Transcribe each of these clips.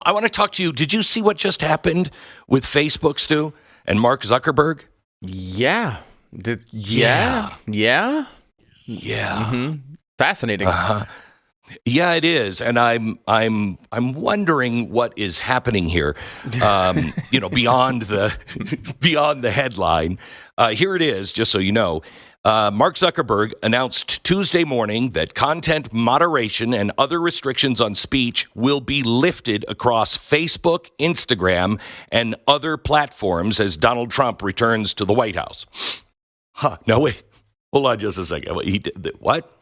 I want to talk to you. Did you see what just happened with Facebook, Stu, and Mark Zuckerberg? Yeah. Yeah. Yeah. Yeah. Fascinating. Yeah, it is, and I'm wondering what is happening here. Beyond the headline. Here it is, just so you know. Mark Zuckerberg announced Tuesday morning that content moderation and other restrictions on speech will be lifted across Facebook, Instagram, and other platforms as Donald Trump returns to the White House. No, wait. Hold on just a second. He did what?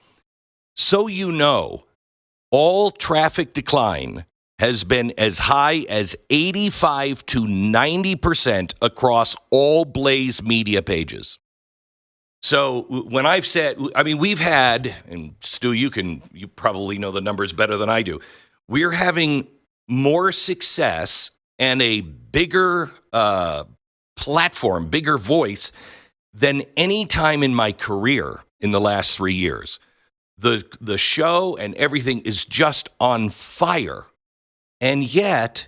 So you know, all traffic decline has been as high as 85 to 90% across all Blaze media pages. So when I've said, we've had, and Stu, you probably know the numbers better than I do. We're having more success and a bigger platform, bigger voice than any time in my career in the last 3 years. The show and everything is just on fire. And yet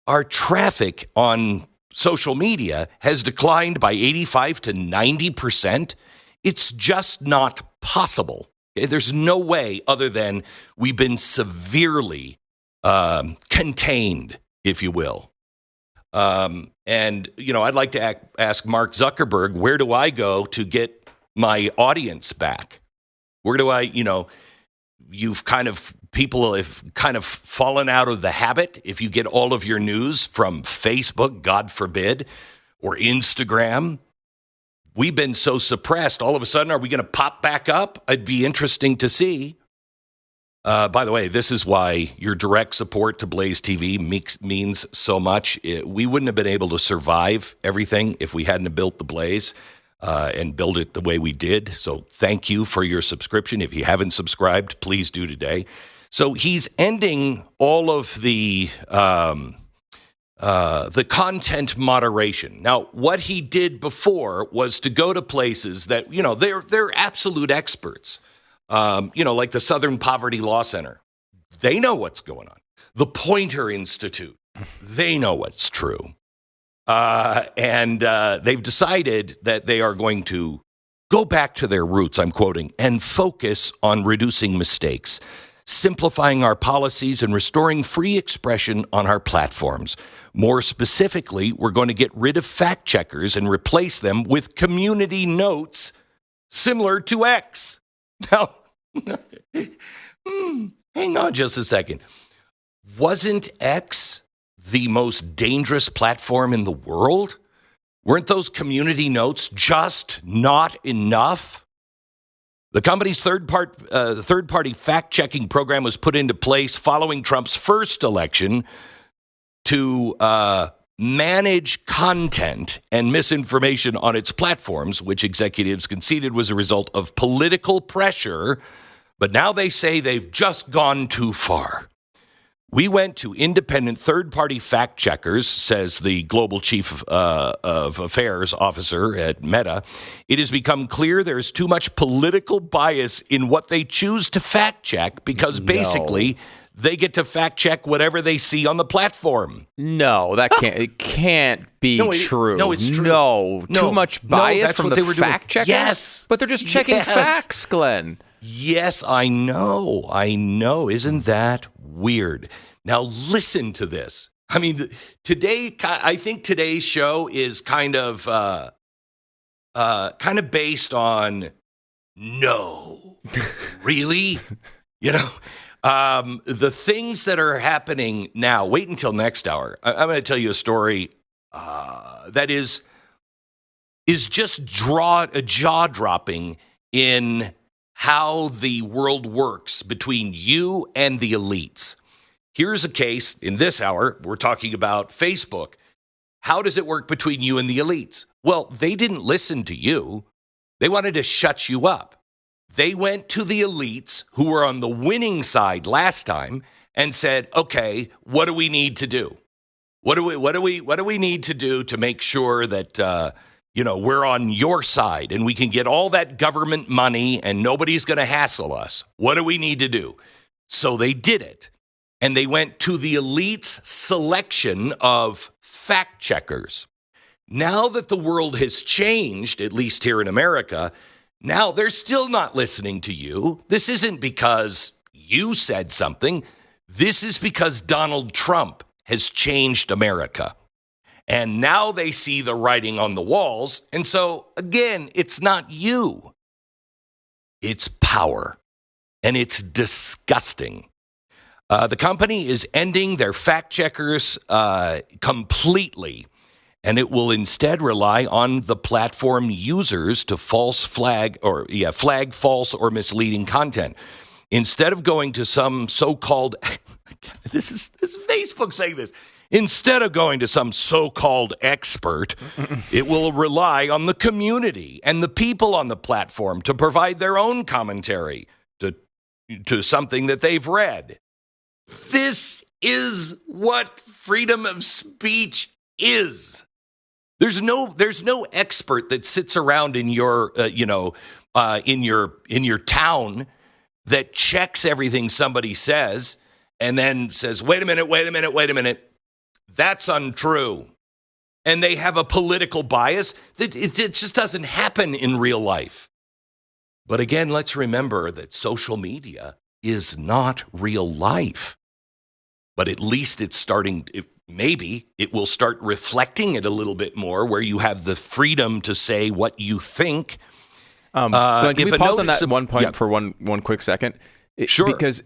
our traffic on social media has declined by 85 to 90%. It's just not possible. There's no way other than we've been severely contained, if you will. I'd like to ask Mark Zuckerberg, where do I go to get my audience back? Where do people have kind of fallen out of the habit. If you get all of your news from Facebook, God forbid, or Instagram, we've been so suppressed. All of a sudden, are we going to pop back up? It'd be interesting to see. By the way, this is why your direct support to Blaze TV means so much. We wouldn't have been able to survive everything if we hadn't built the Blaze. And build it the way we did. So thank you for your subscription. If you haven't subscribed, please do today. So he's ending all of the content moderation. Now, what he did before was to go to places that, they're absolute experts. Like the Southern Poverty Law Center. They know what's going on. The Poynter Institute. They know what's true. And they've decided that they are going to go back to their roots, I'm quoting, and focus on reducing mistakes, simplifying our policies, and restoring free expression on our platforms. More specifically, we're going to get rid of fact checkers and replace them with community notes similar to X. Now, hang on just a second. Wasn't X the most dangerous platform in the world? Weren't those community notes just not enough? The company's third-party fact-checking program was put into place following Trump's first election to manage content and misinformation on its platforms, which executives conceded was a result of political pressure. But now they say they've just gone too far. We went to independent third-party fact checkers, says the global chief of affairs officer at Meta. It has become clear there is too much political bias in what they choose to fact check because basically they get to fact check whatever they see on the platform. No, it can't be true. No, it's true. No, too much bias from the fact checkers? Yes. But they're just checking facts, Glenn. Yes, I know. Isn't that weird? Now listen to this. I think today's show is kind of based on no, really, the things that are happening now. Wait until next hour. I'm going to tell you a story that is just jaw-dropping in how the world works between you and the elites. Here's a case in this hour. We're talking about Facebook. How does it work between you and the elites? Well, they didn't listen to you. They wanted to shut you up. They went to the elites who were on the winning side last time and said, okay, what do we need to do? What do we need to do to make sure that, we're on your side and we can get all that government money and nobody's going to hassle us? What do we need to do? So they did it. and they went to the elite's selection of fact checkers. Now that the world has changed, at least here in America, now they're still not listening to you. This isn't because you said something. This is because Donald Trump has changed America. And now they see the writing on the walls. And so, again, it's not you. It's power. And it's disgusting. The company is ending their fact checkers completely. And it will instead rely on the platform users to flag false or misleading content. Instead of going to some so-called, this is Facebook saying this, instead of going to some so-called expert, it will rely on the community and the people on the platform to provide their own commentary to something that they've read. This is what freedom of speech is. There's no expert that sits around in your in your town that checks everything somebody says and then says, wait a minute. That's untrue. And they have a political bias that it just doesn't happen in real life. But again, let's remember that social media is not real life. But at least it's starting. Maybe it will start reflecting it a little bit more, where you have the freedom to say what you think. Glenn, can we pause on that one point for one quick second? Sure. Because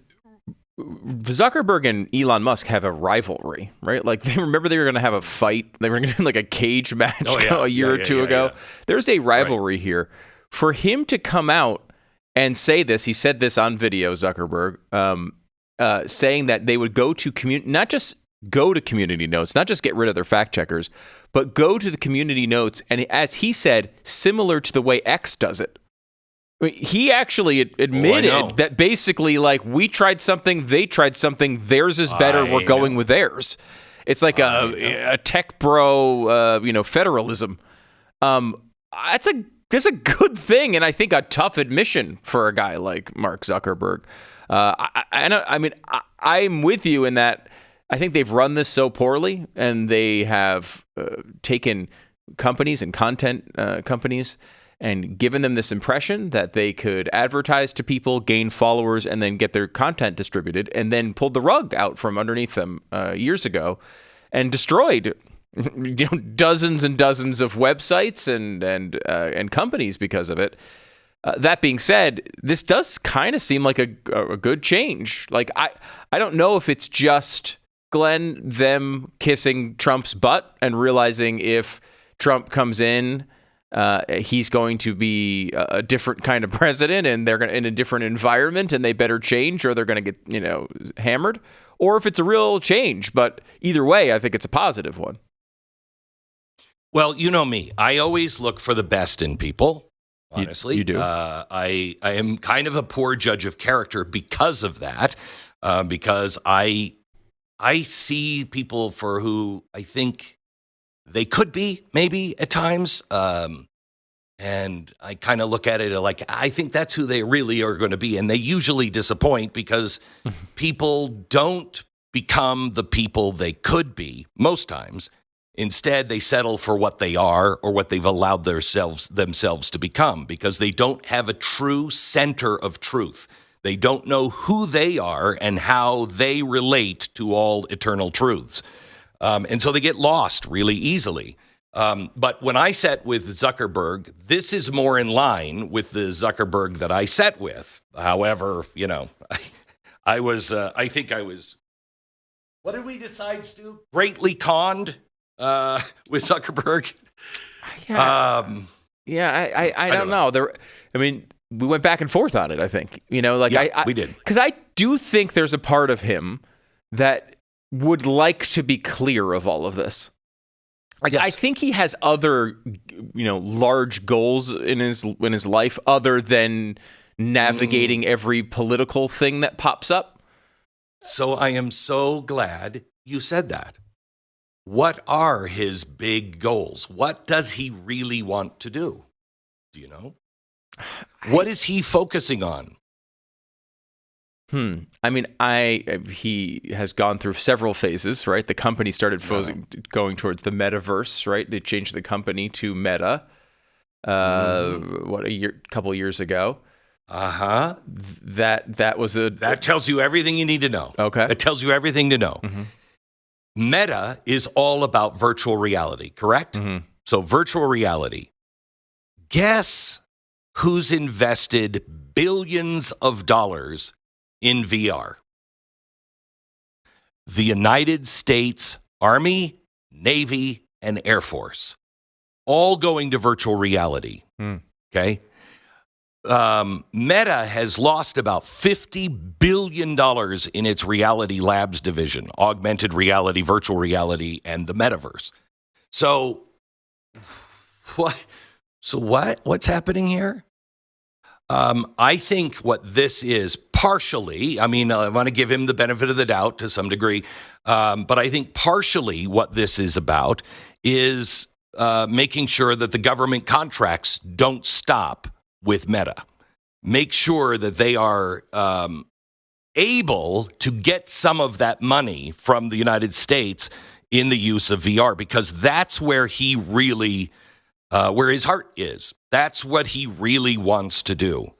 Zuckerberg and Elon Musk have a rivalry, right? Like, they were going to have a fight. They were going to like a cage match a year or two ago. Yeah. There's a rivalry here. For him to come out and say this, he said this on video, Zuckerberg, saying that they would go to not just go to community notes, not just get rid of their fact checkers, but go to the community notes. And as he said, similar to the way X does it. I mean, he actually admitted that basically, like, we tried something, they tried something, theirs is better, we're going with theirs. It's like a tech bro, federalism. That's a good thing, and I think a tough admission for a guy like Mark Zuckerberg. I'm with you in that I think they've run this so poorly, and they have taken companies and content companies and given them this impression that they could advertise to people, gain followers, and then get their content distributed, and then pulled the rug out from underneath them years ago and destroyed dozens and dozens of websites and companies because of it. That being said, this does kind of seem like a good change. Like, I don't know if it's just, Glenn, them kissing Trump's butt and realizing if Trump comes in, he's going to be a different kind of president, and they're in a different environment, and they better change, or they're going to get hammered, or if it's a real change. But either way, I think it's a positive one. Well, you know me, I always look for the best in people. Honestly, you do. I am kind of a poor judge of character because of that, because I see people for who I think they could be, maybe at times, and I kind of look at it like, I think that's who they really are going to be, and they usually disappoint because people don't become the people they could be most times. Instead, they settle for what they are or what they've allowed themselves to become, because they don't have a true center of truth. They don't know who they are and how they relate to all eternal truths. And so they get lost really easily. But when I sat with Zuckerberg, this is more in line with the Zuckerberg that I sat with. However, I think I was, what did we decide, Stu? Greatly conned with Zuckerberg. I don't know. We went back and forth on it, I think. We did. Because I do think there's a part of him that would like to be clear of all of this. Yes. I think he has other, large goals in his life other than navigating every political thing that pops up. So I am so glad you said that. What are his big goals? What does he really want to do? Do you know? What is he focusing on? I mean, he has gone through several phases, right? The company started going towards the metaverse, right? They changed the company to Meta, couple of years ago. That was That tells you everything you need to know. Okay. It tells you everything to know. Meta is all about virtual reality, correct? So virtual reality. Guess who's invested billions of dollars in VR? The United States Army, Navy, and Air Force. All going to virtual reality. Okay? Meta has lost about $50 billion in its Reality Labs division, augmented reality, virtual reality, and the metaverse. So what's happening here? I think what this is partially, I mean, I want to give him the benefit of the doubt to some degree, but I think partially what this is about is making sure that the government contracts don't stop with Meta. Make sure that they are able to get some of that money from the United States in the use of VR, because that's where he really, where his heart is. That's what he really wants to do.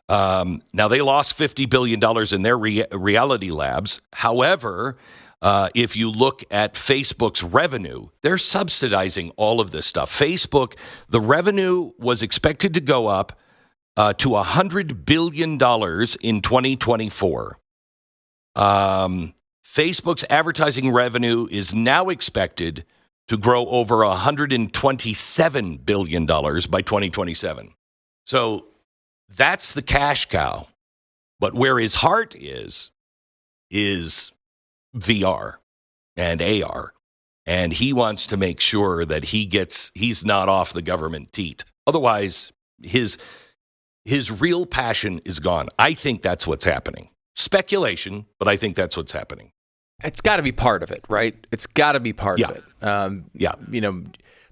Now, they lost $50 billion in their reality labs. However, if you look at Facebook's revenue, they're subsidizing all of this stuff. Facebook, the revenue was expected to go up to $100 billion in 2024. Facebook's advertising revenue is now expected to grow over $127 billion by 2027. So that's the cash cow. But where his heart is VR and AR. And he wants to make sure that he's not off the government teat. Otherwise, his real passion is gone. I think that's what's happening. Speculation, but I think that's what's happening. It's got to be part of it, right? It's got to be part of it.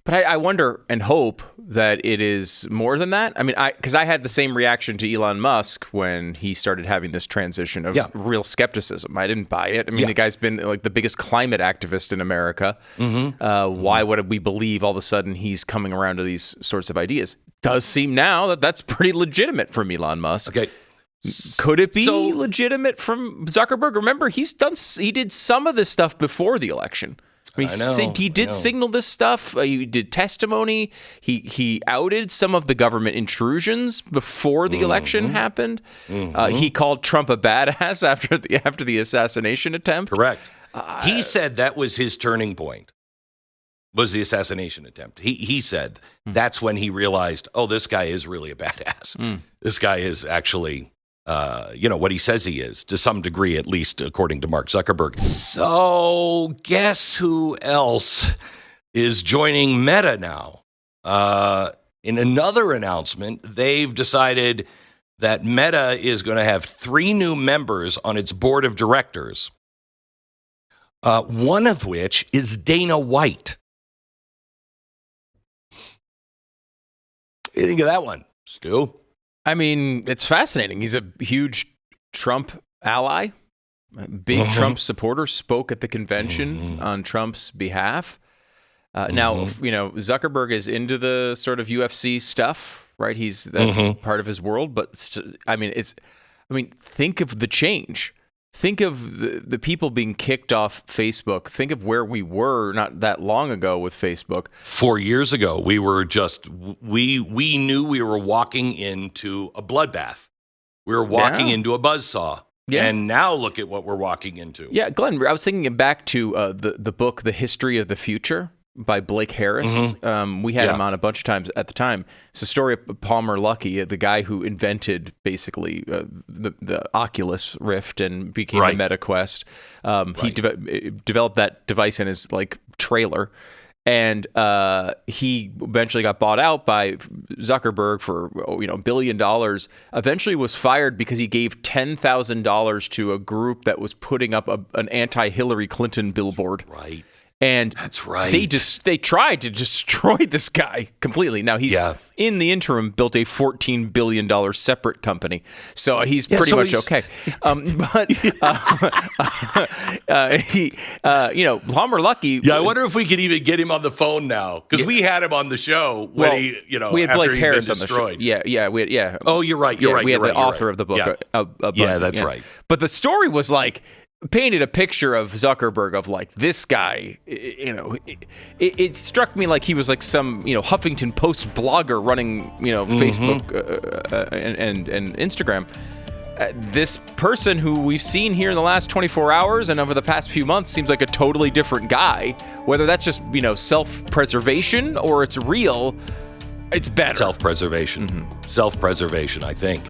But I wonder and hope that it is more than that. I mean, because I had the same reaction to Elon Musk when he started having this transition of real skepticism. I didn't buy it. I mean, the guy's been like the biggest climate activist in America. Why would we believe all of a sudden he's coming around to these sorts of ideas? Does seem now that that's pretty legitimate from Elon Musk. Okay. Could it be legitimate from Zuckerberg? Remember, he did some of this stuff before the election. I mean, he did signal this stuff. He did testimony. He outed some of the government intrusions before the election happened. He called Trump a badass after the assassination attempt. Correct. He said that was his turning point. Was the assassination attempt. He said that's when he realized, oh, this guy is really a badass. This guy is actually what he says he is, to some degree, at least according to Mark Zuckerberg. So guess who else is joining Meta now? In another announcement, they've decided that Meta is going to have 3 new members on its board of directors, one of which is Dana White. What do you think of that one, Stu? I mean, it's fascinating. He's a huge Trump ally, a big Trump supporter, spoke at the convention on Trump's behalf. Now, Zuckerberg is into the sort of UFC stuff, right? That's part of his world. But think of the change. Think of the people being kicked off Facebook. Think of where we were not that long ago with Facebook. 4 years ago, we were we knew we were walking into a bloodbath. We were walking into a buzzsaw. Yeah. And now look at what we're walking into. Yeah, Glenn, I was thinking back to the book, The History of the Future by Blake Harris. We had him on a bunch of times at the time. It's a story of Palmer Luckey, the guy who invented basically the Oculus Rift and became a Meta Quest. He developed that device in his trailer, and he eventually got bought out by Zuckerberg for $1 billion. Eventually was fired because he gave $10,000 to a group that was putting up an anti-Hillary Clinton billboard. Right. And that's right. They tried to destroy this guy completely. Now he's in the interim built a $14 billion separate company, so he's pretty much okay. But he, Palmer Luckey. Yeah, I wonder if we could even get him on the phone now, because we had him on the show when we had Blake Harris on the show. Yeah. Oh, you're right. You're right. We had the author of the book. Yeah, that's right. But the story was like, painted a picture of Zuckerberg of like this guy, it struck me like he was like some, Huffington Post blogger running, Facebook and Instagram. This person who we've seen here in the last 24 hours and over the past few months seems like a totally different guy. Whether that's just, self-preservation or it's real, it's better. Self-preservation. Self-preservation, I think.